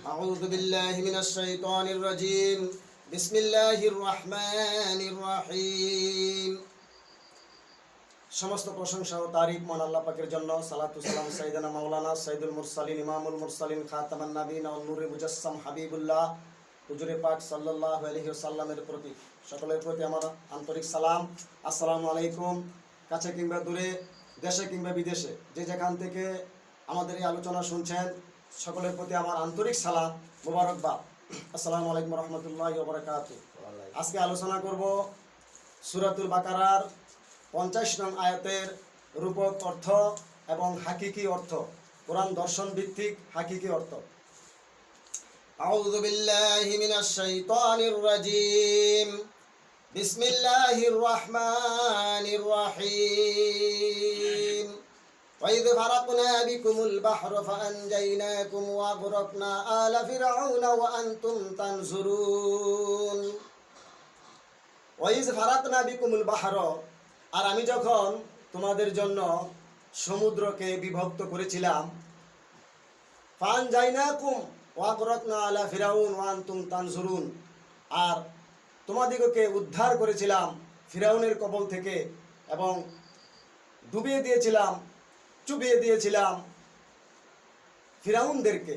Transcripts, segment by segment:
أعوذ بالله من الشيطان الرجيم بسم الله الرحمن الرحيم সমস্ত প্রশংসা ও তারিফ মহান আল্লাহ পাকের জন্য। সালাতু সালাম সাইয়েদানা মাওলানা সাইয়্যিদুল মুরসালিন ইমামুল মুরসালিন খাতামান নবীন ও নূরে মুজাসসাম হাবিবুল্লাহ হুজুরে পাক সাল্লাল্লাহু আলাইহি ওয়াসাল্লামের প্রতি সকলের প্রতি আমার আন্তরিক সালাম। আসসালামু আলাইকুম। কাছে কিংবা দূরে, দেশে কিংবা বিদেশে, যে যেখান থেকে আমাদের এই আলোচনা শুনছেন, সকলের প্রতি আমার আন্তরিক সালাম, মোবারকবাদ। আসসালামু আলাইকুম রহমতুল্লাহি ওয়া বারাকাতুহু। আজকে আলোচনা করব সূরাতুল বাকারার 50 নং আয়াতের রূপক অর্থ এবং হাকিকি অর্থ, কোরআন দর্শন ভিত্তিক হাকিকি অর্থ। আউযু বিল্লাহি মিনাশ শাইতানির রাজীম। বিসমিল্লাহির রাহমানির রাহিম। وإذ فرقنا بكم البحر فأنجيناكم وأغرقنا آل فرعون وأنتم تنظرون। وإذ فرقنا بكم البحر, আর আমি যখন তোমাদের জন্য সমুদ্রকে বিভক্ত করেছিলাম, ফানজাইনাকুম ওয়াগরাকনা আলা ফিরাউন ওয়া আনতুম তানজুরুন, আর তোমাদিগকে উদ্ধার করেছিলাম ফিরাউনের কবল থেকে এবং ডুবিয়ে দিয়েছিলাম, চুবিয়ে দিয়েছিলাম ফিরাউনদেরকে,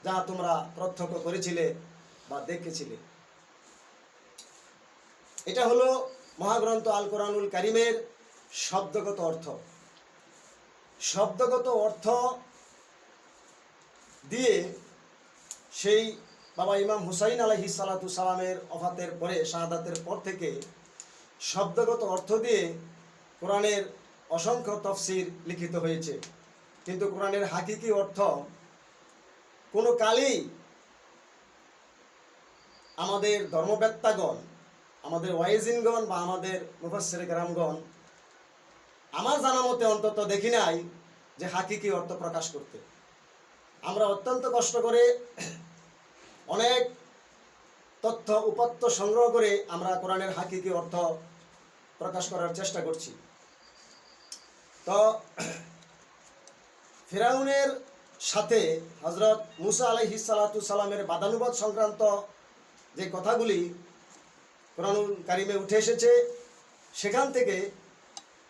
যা তোমরা প্রত্যক্ষ করেছিলে বা দেখেছিলে। এটা হলো মহাগ্রন্থ আল কোরআনুল কারীমের শব্দগত অর্থ। শব্দগত অর্থ দিয়ে সেই বাবা ইমাম হুসাইন আলাইহিস সালাতু সালামের ওফাতের পরে, শাহাদাতের পর থেকে শব্দগত অর্থ দিয়ে কোরআনের অসংখ্য তাফসীর লিখিত হয়েছে। কিন্তু কোরআনের হাকিকি অর্থ কোনো কালেই আমাদের ধর্মবেত্তাগণ, আমাদের ওয়াইজিনগণ বা আমাদের মুফাসসিরে কেরামগণ, আমার জানা মতে অন্তত দেখি নাই যে হাকিকি অর্থ প্রকাশ করতে। আমরা অত্যন্ত কষ্ট করে অনেক তথ্য উপাত্ত সংগ্রহ করে আমরা কোরআনের হাকিকি অর্থ প্রকাশ করার চেষ্টা করছি। তো ফিরাউনের সাথে হযরত মুসা আলাইহিস সালাতু সালামের বাদানুবাদ সংক্রান্ত যে কথাগুলি কোরআনুল কারীমে উঠে এসেছে, সেখান থেকে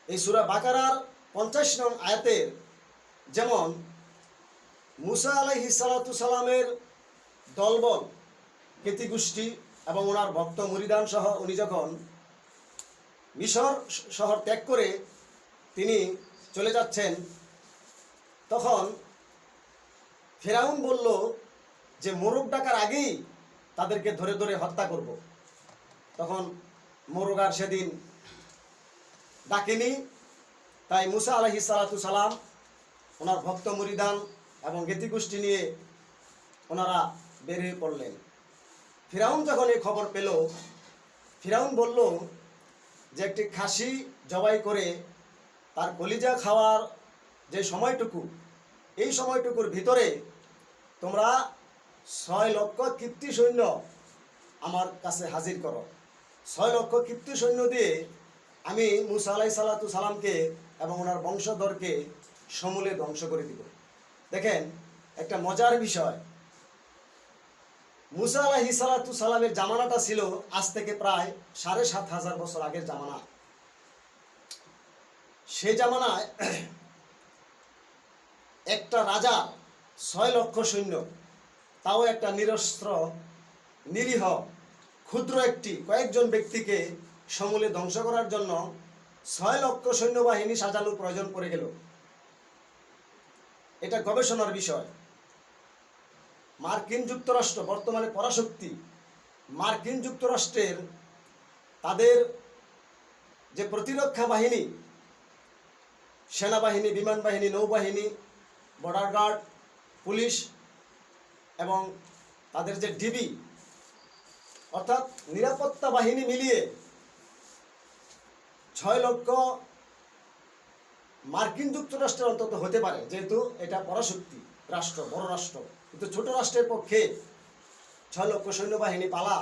এই সূরা বাকারার 50 নং আয়াতের, যেমন মুসা আলাইহিস সালাতু সালামের দলবল, কীর্তিগোষ্ঠী এবং ওনার ভক্ত মুরিদান সহ উনি যখন মিশর শহর ত্যাগ করে তিনি চলে যাচ্ছেন, তখন ফিরাউন বলল যে মোরগ ডাকার আগেই তাদেরকে ধরে ধরে হত্যা করব। তখন মোরগ আর সেদিন ডাকেনি। তাই মুসা আলাইহিস সালাতু সালাম ওনার ভক্ত মুরিদান এবং জ্ঞাতিগোষ্ঠী নিয়ে ওনারা বের হয়ে পড়লেন। ফিরাউন যখন এই খবর পেল, ফিরাউন বলল যে একটি খাসি জবাই করে তার কলিজা খাওয়ার যে সময়টুকু, এই সময়টুকুর ভিতরে তোমরা 6 লক্ষ কিপ্তি সৈন্য আমার কাছে হাজির করো। 6 লক্ষ কিপ্তি সৈন্য দিয়ে আমি মুসা আলাইহিস সালাতু সালামকে এবং ওনার বংশধরকে সমূলে ধ্বংস করে দিব। দেখেন, একটা মজার বিষয়, মুসা আলাইহিস সালাতু সালামের জামানাটা ছিল আজ থেকে প্রায় 7500 বছর আগের জামানা। সে জামানায় একটা রাজা 6 লক্ষ সৈন্য, তাও একটা নিরস্ত্র, নিরীহ, ক্ষুদ্র একটি কয়েকজন ব্যক্তিকে সমূলে ধ্বংস করার জন্য 6 লক্ষ সৈন্যবাহিনী সাজানোর প্রয়োজন পড়ে গেল। এটা গবেষণার বিষয়। মার্কিন যুক্তরাষ্ট্র বর্তমানে পরাশক্তি, মার্কিন যুক্তরাষ্ট্রের তাদের যে প্রতিরক্ষা বাহিনী, সেনাবাহিনী, বিমান বাহিনী, নৌবাহিনী, বর্ডার গার্ড, পুলিশ এবং তাদের যে ডিবি অর্থাৎ নিরাপত্তা বাহিনী মিলিয়ে 6 লক্ষ মার্কিন যুক্তরাষ্ট্রের অন্তত হতে পারে, যেহেতু এটা পরাশক্তি রাষ্ট্র, বড় রাষ্ট্র। কিন্তু ছোট রাষ্ট্রের পক্ষে 6 লক্ষ সৈন্যবাহিনী পালা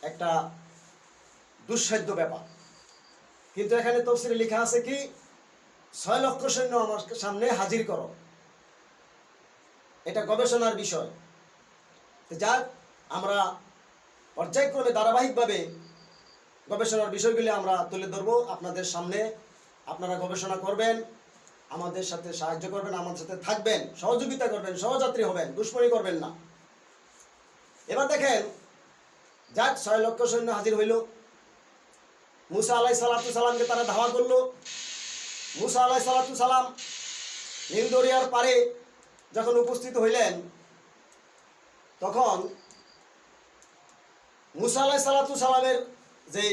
একটা দুঃসাধ্য ব্যাপার। কিন্তু এখানে তাফসীরে লেখা আছে কি, 6 লক্ষ সৈন্য আমার সামনে হাজির করো। এটা গবেষণার বিষয়। তো যাক, আমরা পর্যায়ক্রমে ধারাবাহিকভাবে গবেষণার বিষয়গুলি আমরা তুলে ধরবো আপনাদের সামনে। আপনারা গবেষণা করবেন, আমাদের সাথে সাহায্য করবেন, আমাদের সাথে থাকবেন, সহযোগিতা করবেন, সহযাত্রী হবেন, দুশ্মনী করবেন না। এবার দেখেন, যাক 6 লক্ষ সৈন্য হাজির হইল। মুসা আলাইহিসসালামকে তারা ধাওয়া করলো। মুসা আলাইহিসসালাম নীল দরিয়ার পারে যখন উপস্থিত হইলেন, তখন মুসা আলাইহিসসালামের যে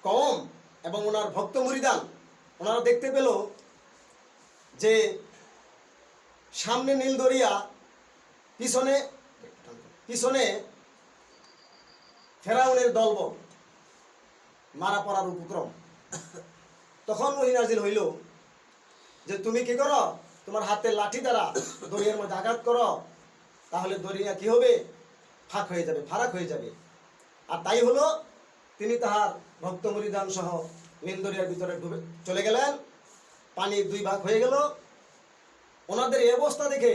কওম এবং ওনার ভক্ত মুরিদান, ওনারা দেখতে পেল যে সামনে নীল দরিয়া, পিছনে পিছনে ফেরাউনের দলবল, মারা পড়ার উপক্রম। তখন ওহী নাজিল হইল যে তুমি কি করো, তোমার হাতের লাঠি দ্বারা দরিয়ার মধ্যে আঘাত করো, তাহলে দরিয়া কি হবে, ফাঁক হয়ে যাবে, ফারাক হয়ে যাবে। আর তাই হলো, তিনি তাহার ভক্ত মুরিদান সহ নীল দরিয়ার ভিতরে ডুবে চলে গেলেন। পানি 2 ভাগ হয়ে গেল। ওনাদের এই অবস্থা দেখে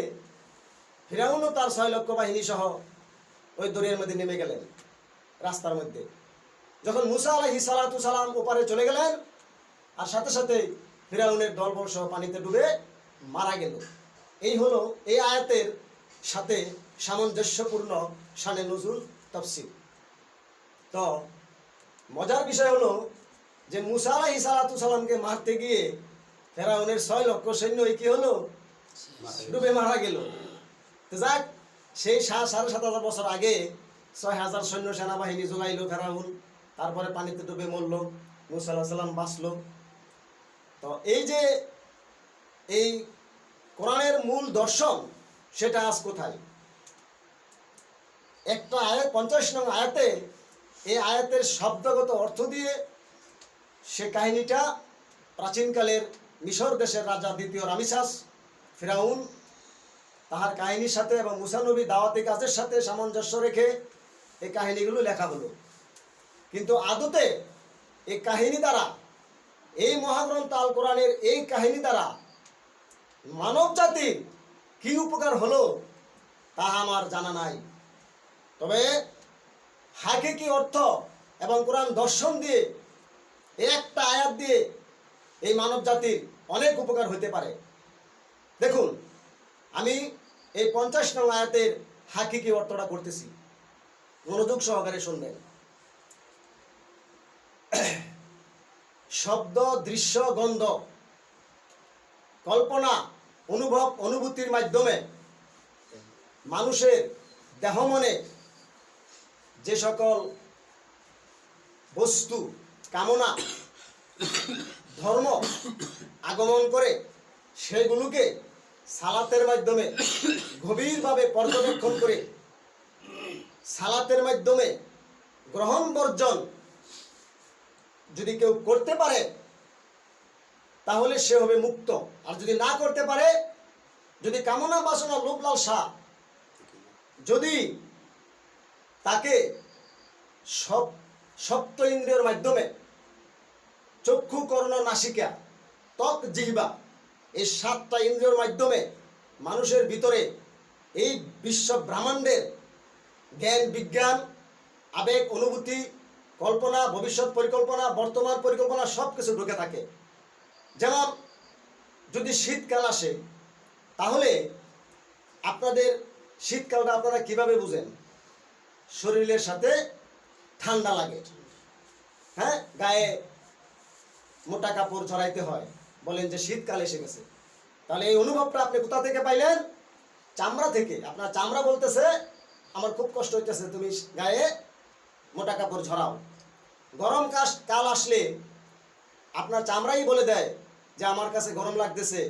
ফিরাউনও তার 6 লক্ষ বাহিনী সহ ওই দরিয়ার মধ্যে নেমে গেলেন রাস্তার মধ্যে। যখন মুসা আলাইহিসসালাম ওপারে চলে গেলেন, আর সাথে সাথে ফিরাউনের দলবল সহ পানিতে ডুবে মারা গেল। এই হলো এই আয়াতের সাথে সামঞ্জস্যপূর্ণ শানে নুজুল তাফসীর। তো মজার বিষয় হলো যে মুসা আলাইহিসসালামকে মারতে গিয়ে ফেরাউনের 6 লক্ষ সৈন্য কি হলো, ডুবে মারা গেল। তো যাক, সেই 7,500 বছর আগে 6,000 সৈন্য সেনাবাহিনী জোগাইল ফেরাউন, তারপরে পানিতে ডুবে মরল, মুসা আলাইহিস সালাম বাঁচল। তো এই যে এই কোরআনের মূল দর্শন, সেটা আজ কোথায়? একটা আয়াত, 50 নং আয়াতে, এই আয়াতের শব্দগত অর্থ দিয়ে সে কাহিনীটা প্রাচীনকালের মিশর দেশের রাজা 2য় রামিসাস ফিরাউন, তাহার কাহিনীর সাথে এবং মুসা নবী দাওয়াতি কাজের সাথে সামঞ্জস্য রেখে এই কাহিনীগুলো লেখা হলো। কিন্তু আদতে এই কাহিনী দ্বারা, এই মহাগ্রন্থ আল কোরআনের এই কাহিনী দ্বারা মানব জাতির কি উপকার হলো তাহা আমার জানা নাই। তবে হাকিকি অর্থ এবং কোরআন দর্শন দিয়ে, একটা আয়াত দিয়ে এই মানব জাতির অনেক উপকার হতে পারে। দেখুন, আমি এই 50 নং আয়াতের হাকিকি অর্থটা করতেছি, মনোযোগ সহকারে শুনবেন। শব্দ, দৃশ্য, গন্ধ, কল্পনা, অনুভব, অনুভূতির মাধ্যমে মানুষের দেহ মনে যে সকল বস্তু, কামনা, ধর্ম আগমন করে, সেগুলোকে সালাতের মাধ্যমে গভীরভাবে পর্যবেক্ষণ করে, সালাতের মাধ্যমে গ্রহণ বর্জন যদি কেউ করতে পারে, তাহলে সে হবে মুক্ত। আর যদি না করতে পারে, যদি কামনা বাসনা লোভ লালসা যদি তাকে সপ্ত ইন্দ্রিয়ের মাধ্যমে, চক্ষু, কর্ণ, নাসিকা, ত্বক, জিহ্বা, এই 7টা ইন্দ্রিয়ের মাধ্যমে মানুষের ভিতরে এই বিশ্ব ব্রহ্মাণ্ডের জ্ঞান, বিজ্ঞান, আবেগ, অনুভূতি, কল্পনা, ভবিষ্যৎ পরিকল্পনা, বর্তমান পরিকল্পনা সব কিছু ঢুকে থাকে। যেমন যদি শীতকাল আসে, তাহলে আপনাদের শীতকালটা আপনারা কিভাবে বুঝেন? শরীরের সাথে ঠান্ডা লাগে, হ্যাঁ, গায়ে মোটা কাপড় ঝরাইতে হয়, বলেন যে শীতকাল এসে গেছে। তাহলে এই অনুভবটা আপনি কোথা থেকে পাইলেন? চামড়া থেকে। আপনার চামড়া বলতেছে আমার খুব কষ্ট হইতেছে, তুমি গায়ে মোটা কাপড় ঝরাও। গরম কাল আসলে আপনার চামড়াই বলে দেয় যে আমার কাছে গরম লাগতেছে,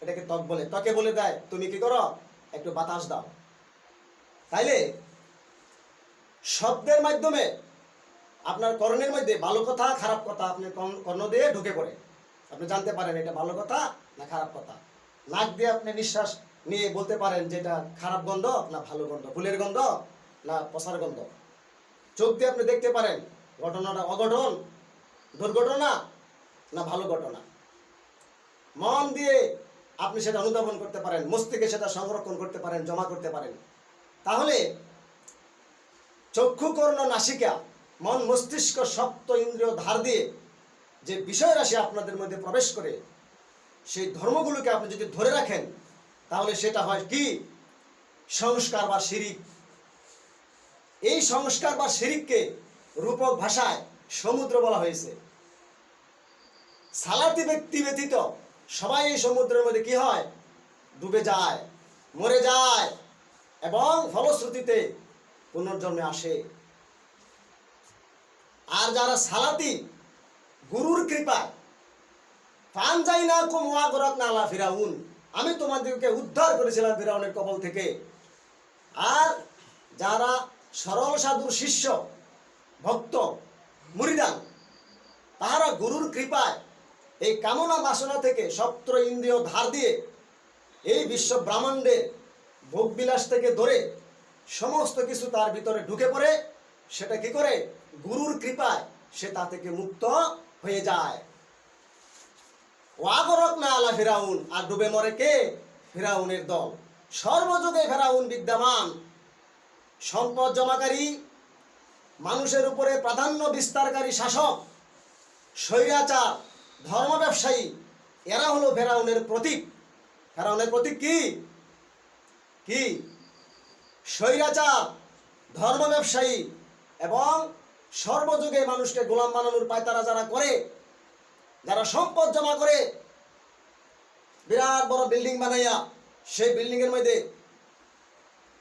এটাকে ত্বক বলে। ত্বকে বলে দেয় তুমি কি করো, একটু বাতাস দাও। তাইলে শব্দের মাধ্যমে আপনার কর্ণের মধ্যে ভালো কথা খারাপ কথা আপনি কর্ণ দিয়ে ঢুকে পড়ে, আপনি জানতে পারেন এটা ভালো কথা না খারাপ কথা। নাক দিয়ে আপনি নিঃশ্বাস নিয়ে বলতে পারেন যে এটা খারাপ গন্ধ না ভালো গন্ধ, ফুলের গন্ধ না পচার গন্ধ। চোখ দিয়ে আপনি দেখতে পারেন ঘটনাটা অঘটন, দুর্ঘটনা না ভালো ঘটনা। মন দিয়ে আপনি সেটা অনুধাবন করতে পারেন, মস্তিষ্কে সেটা সংরক্ষণ করতে পারেন, জমা করতে পারেন। তাহলে চক্ষু, কর্ণ, নাসিকা, মন, মস্তিষ্ক, সপ্ত ইন্দ্রিয় ধার দিয়ে যে বিষয় রাশি আপনাদের মধ্যে প্রবেশ করে, সেই ধর্মগুলোকে আপনি যদি ধরে রাখেন, তাহলে সেটা হয় কি? সংস্কার বা শিরিক। এই সংস্কার বা শিরিককে রূপক ভাষায় সমুদ্র বলা হয়েছে। সালাতি ব্যক্তি ব্যতীত সবাই এই সমুদ্রের মধ্যে কি হয়? ডুবে যায়, মরে যায় এবং ফলশ্রুতিতে পুনর্জন্মে আসে। আর যারা সালাতি, গুরুর কৃপায় ফানজাইনাকুম ওয়া গরাকনা আলা ফিরাউন, আমি তোমাদেরকে উদ্ধার করেছিলাম ফিরাউনের কবল থেকে। আর যারা সরল সাধুর শিষ্য, ভক্ত, মুরিদান, তাহারা গুরুর কৃপায় এই কামনা বাসনা থেকে সপ্ত ইন্দ্রিয় ধার দিয়ে এই বিশ্ব ব্রহ্মাণ্ডে ভোগবিলাস থেকে ধরে সমস্ত কিছু তার ভিতরে ঢুকে পড়ে, সেটা কি করে? গুরুর কৃপায় সে তা থেকে মুক্ত হয়ে যায়। ওয়াগরকনা আলা ফিরাউন, আর ডুবে মরে কে? ফিরাউনের দল। সর্বযুগে ফিরাউন বিদ্যমান, সম্পদ জমাকারী, মানুষের উপরে প্রাধান্য বিস্তারকারী শাসক, স্বৈরাচার, ধর্ম ব্যবসায়ী, এরা হলো ফেরাউনের প্রতীক। ফেরাউনের প্রতীক কি? কি? স্বৈরাচার, ধর্ম ব্যবসায়ী এবং সর্বযুগে মানুষকে গোলাম বানানোর পায়তারা যারা করে, যারা সম্পদ জমা করে বিরাট বড় বিল্ডিং বানাইয়া সেই বিল্ডিংয়ের মধ্যে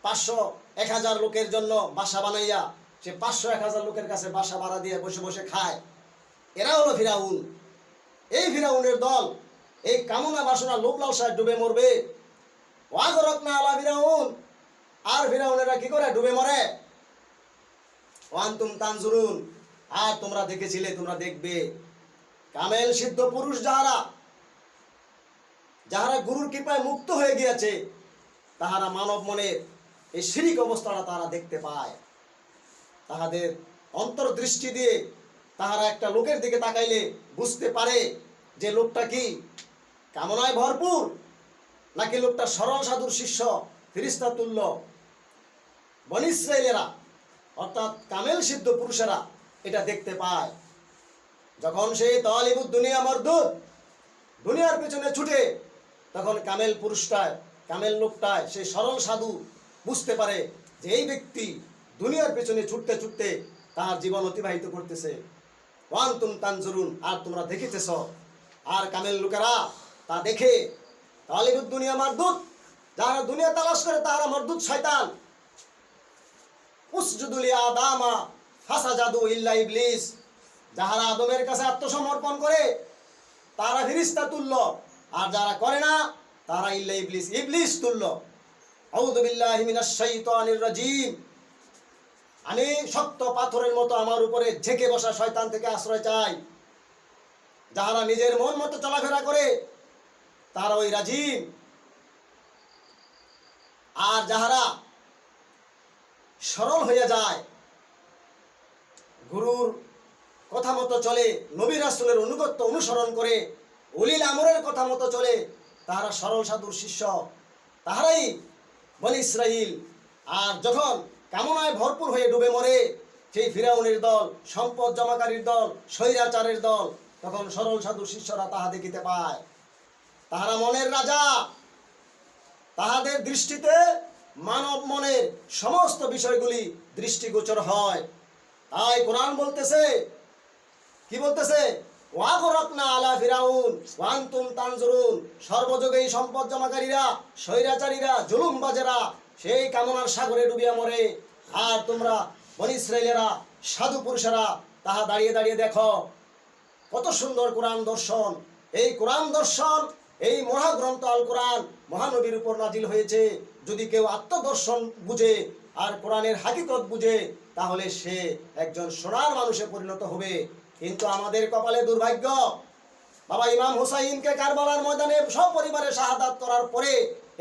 500-1000 লোকের জন্য বাসা বানাইয়া সে 500-1000 লোকের কাছে বাসা ভাড়া দিয়ে বসে বসে খায়, এরা হলো ফিরাউন। এই ফিরাউনের দল এই কামনা বাসনা লোভ লালসায় ডুবে মরবে। ওয়াগরকনা আলা ফিরাউন, আর ফিরাউনেরা কি করে? ডুবে মরে। ওয়ান্তুম তানজুরুন, আর তোমরা দেখেছিলে, তোমরা দেখবে। কামেল সিদ্ধ পুরুষ যাহারা, যাহারা গুরুর কৃপায় মুক্ত হয়ে গিয়েছে, তাহারা মানব মনের এই শিরিক অবস্থাটা তারা দেখতে পায়। তাহাদের অন্তর্দৃষ্টি দিয়ে তাহারা একটা লোকের দিকে তাকাইলে বুঝতে পারে যে লোকটা কি কামনায় ভরপুর, নাকি লোকটা সরল সাধুর শিষ্য, ফিরিস্তা তুল্য। বনী ইসরাইলেরা অর্থাৎ কামেল সিদ্ধ পুরুষেরা এটা দেখতে পায়। যখন সেই তালিবুদ দুনিয়া মরদুদ দুনিয়ার পেছনে ছুটে, তখন কামেল পুরুষটায়, কামেল লোকটায়, সেই সরল সাধু বুঝতে পারে যে এই ব্যক্তি দুনিয়ার পেছনে ছুটতে ছুটতে তার জীবন অতিবাহিত করতেছে। ওয়ান্তুম তানজুরুন, আর তোমরা দেখিতেছ। আর কামেল লোকেরা তা দেখে, তালিবুদ দুনিয়া মারদুদ, যারা দুনিয়া তালাশ করে তারা মরদুদ শয়তান। উসজুদু লিআদামা ফাসাজাদু ইল্লা ইবলিস, যারা আদমের কাছে আত্মসমর্পণ করে তারা ফেরেশতা তুল্য, আর যারা করে না তারা ইল্লা ইবলিস, ইবলিস তুল্য। আউযু বিল্লাহি মিনাশ শাইতানির রাজিম। আমি শক্ত পাথরের মতো আমার উপরে ঝেঁকে বসা শয়তান থেকে আশ্রয় চাই। যারা নিজের মন মতো চলাফেরা করে তারা ওই রাজিম। আর যাহারা সরল হয়ে যায়, গুরুর কথা মতো চলে, নবী রাসূলের অনুগত্য অনুসরণ করে, উলিল আমরের কথা মতো চলে, তাহারা সরল সাধুর শিষ্য, তাহারাই বনী ইসরাইল। আর যখন কামনায় ভরপুর হয়ে ডুবে মরে সেই ফিরাউনের দল, সম্পদ জমাকারীর দল, স্বৈরাচারের দল, তখন সরল সাধুর শিষ্যরা তাহা দেখিতে পায়। তাহারা মনের রাজা, তাহাদের দৃষ্টিতে মানব মনের সমস্ত বিষয়গুলি দৃষ্টিগোচর হয়। তাই কোরআন বলতেছে, কি বলতেছে? ওয়াগরকনা আলা ফিরাউন ওয়ান্তুম তানজুরুন, সর্বযুগেই সম্পদ জমাকারীরা, স্বৈরাচারীরা, জুলুমবাজেরা সেই কামনার সাগরে ডুবিয়া মরে। আর তোমরা বনী ইসরাইলেরা, সাধু পুরুষেরা তাহা দাঁড়িয়ে দাঁড়িয়ে দেখো কত সুন্দর কোরআন দর্শন। এই কোরআন দর্শন, এই মহাগ্রন্থ আল কোরআন মহানবীর উপর নাজিল হয়েছে। যদি কেউ আত্মদর্শন বুঝে আর কোরআনের হাকিকত বুঝে, তাহলে সে একজন সোনার মানুষে পরিণত হবে। কিন্তু আমাদের কপালে দুর্ভাগ্য, বাবা ইমাম হুসাইনকে কারবালার ময়দানে সপরিবারে শাহাদাত করার পরে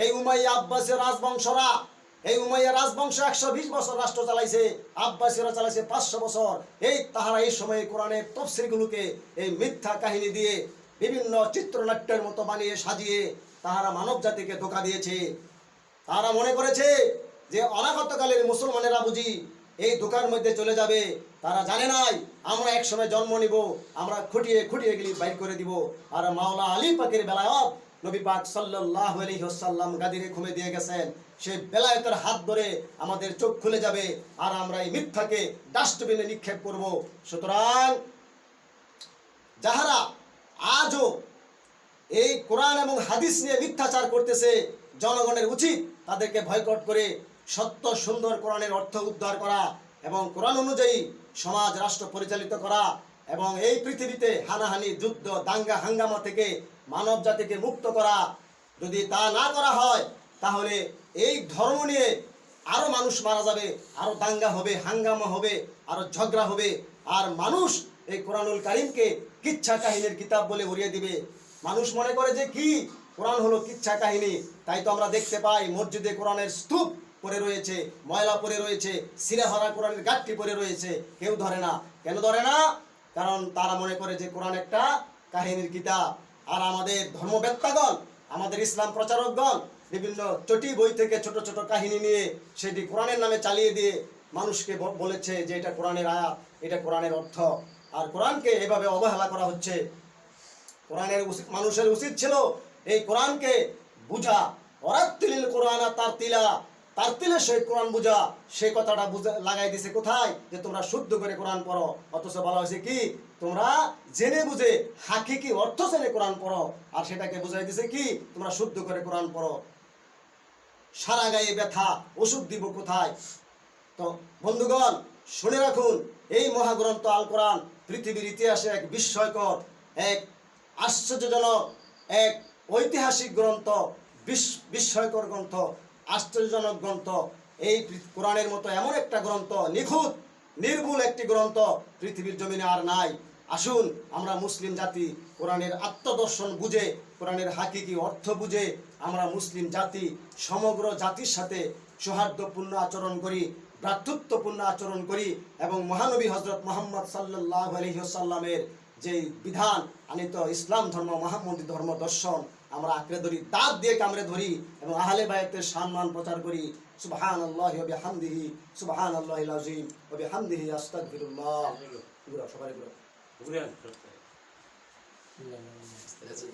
এই উমাইয়া আব্বাসের রাজবংশরা, এই উমাইয়া রাজবংশ 120 বছর রাষ্ট্র চালাইছে, আব্বাসীরা চালাইছে 500 বছর। এই তাহারা এই সময়ে কোরআনের তফসিরগুলোকে এই মিথ্যা কাহিনী দিয়ে বিভিন্ন চিত্রনাট্যের মতো বানিয়ে সাজিয়ে তাহারা মানব জাতিকে ধোঁকা দিয়েছে। তারা মনে করেছে যে অনাগতকালের মুসলমানেরা বুঝি এই ধোঁকার মধ্যে চলে যাবে। তারা জানে নাই আমরা এক সময় জন্ম নিব, আমরা খুঁটিয়ে খুঁটিয়ে গেলি বাইর করে দিব। আর মাওলা আলী পাকের বেলায়ত নবী পাক সাল্লাল্লাহু আলাইহি ওয়াসাল্লাম গাদিরে ঘুমে দিয়ে গেছেন, সেই বেলায়েতের হাত ধরে আমাদের চোখ খুলে যাবে আর আমরা এই মিথ্যাকে ডাস্টবিনে নিক্ষেপ করব। সুতরাং যাহারা আজও এই কোরআন এবং হাদিস নিয়ে মিথ্যাচার করতেছে, জনগণের উচিত তাদেরকে বয়কট করে সত্য সুন্দর কোরআনের অর্থ উদ্ধার করা এবং কোরআন অনুযায়ী সমাজ রাষ্ট্র পরিচালিত করা এবং এই পৃথিবীতে হানাহানি, যুদ্ধ, দাঙ্গা হাঙ্গামা থেকে মানব জাতিকে মুক্ত করা। যদি তা না করা হয় তাহলে এই ধর্ম নিয়ে আরো মানুষ মারা যাবে, আরো দাঙ্গা হবে, হাঙ্গামা হবে, আরো ঝগড়া হবে। আর মানুষ এই কোরআনুল কারীমকে কিচ্ছা কাহিনীর কিতাব বলে উড়িয়ে দিবে। মানুষ মনে করে যে কি কোরআন হলো কিচ্ছা কাহিনী। তাই তো আমরা দেখতে পাই মসজিদে কোরআনের স্তূপ পড়ে রয়েছে, ময়লা পড়ে রয়েছে, সিরাহারা কোরআনের গাঁটটি পড়ে রয়েছে, কেউ ধরে না। কেন ধরে না? কারণ তারা মনে করে যে কোরআন একটা কাহিনীর কিতাব। আর আমাদের ধর্মবেত্তাগণ, আমাদের ইসলাম প্রচারকগণ বিভিন্ন চটি বই থেকে ছোট ছোট কাহিনী নিয়ে সেটি কোরআনের নামে চালিয়ে দিয়ে মানুষকে বলেছে যে এটা কোরআনের আয়াত, এটা কোরআনের অর্থ। আর কোরআনকে এভাবে অবহেলা করা হচ্ছে। কোরআনের মানুষের উচিত ছিল এই কোরআনকে বুঝা, ওরাত্তিলিল কোরআন তারতিলা, তারতিলের সহিত কোরআন বুঝা। সেই কথাটা বুঝে লাগাই দিছে কোথায়? যে তোমরা শুদ্ধ করে কোরআন পড়ো। অথচ বলা হয়েছে কি তোমরা জেনে বুঝে হাকিকি অর্থ জেনে কোরআন পড়ো। আর সেটাকে বুঝাই দিছে কি তোমরা শুদ্ধ করে কোরআন পড়ো। সারা গায়ে ব্যথা, ওষুধ দিব কোথায়? তো বন্ধুগণ শুনে রাখুন, এই মহাগ্রন্থ আল কোরআন পৃথিবীর ইতিহাসে এক বিস্ময়কর, এক আশ্চর্যজনক, এক ঐতিহাসিক গ্রন্থ, বিস্ময়কর গ্রন্থ, আশ্চর্যজনক গ্রন্থ। এই কোরআনের মতো এমন একটা গ্রন্থ, নিখুঁত নির্ভুল একটি গ্রন্থ পৃথিবীর জমিনে আর নাই। আসুন আমরা মুসলিম জাতি কোরআনের আত্মদর্শন বুঝে, কোরআনের হাকিকি অর্থ বুঝে আমরা মুসলিম জাতি সমগ্র জাতির সাথে সৌহার্দ্যপূর্ণ আচরণ করি, ভ্রাতৃত্বপূর্ণ আচরণ করি এবং মহানবী হযরত মুহাম্মদ সাল্লাল্লাহু আলাইহি ওয়াসাল্লামের যে বিধান আনিত ইসলাম ধর্ম, মুহাম্মদী ধর্ম দর্শন আমরা আঁকড়ে ধরি, দাঁত দিয়ে কামড়ে ধরি এবং আহলে বায়তের সম্মান প্রচার করি। সুবহানাল্লাহি ওয়া বিহামদিহি, সুবহানাল্লাহিল আযীম ওয়া বিহামদিহি, আস্তাগফিরুল্লাহ। পুরো সবাই পুরো That's it.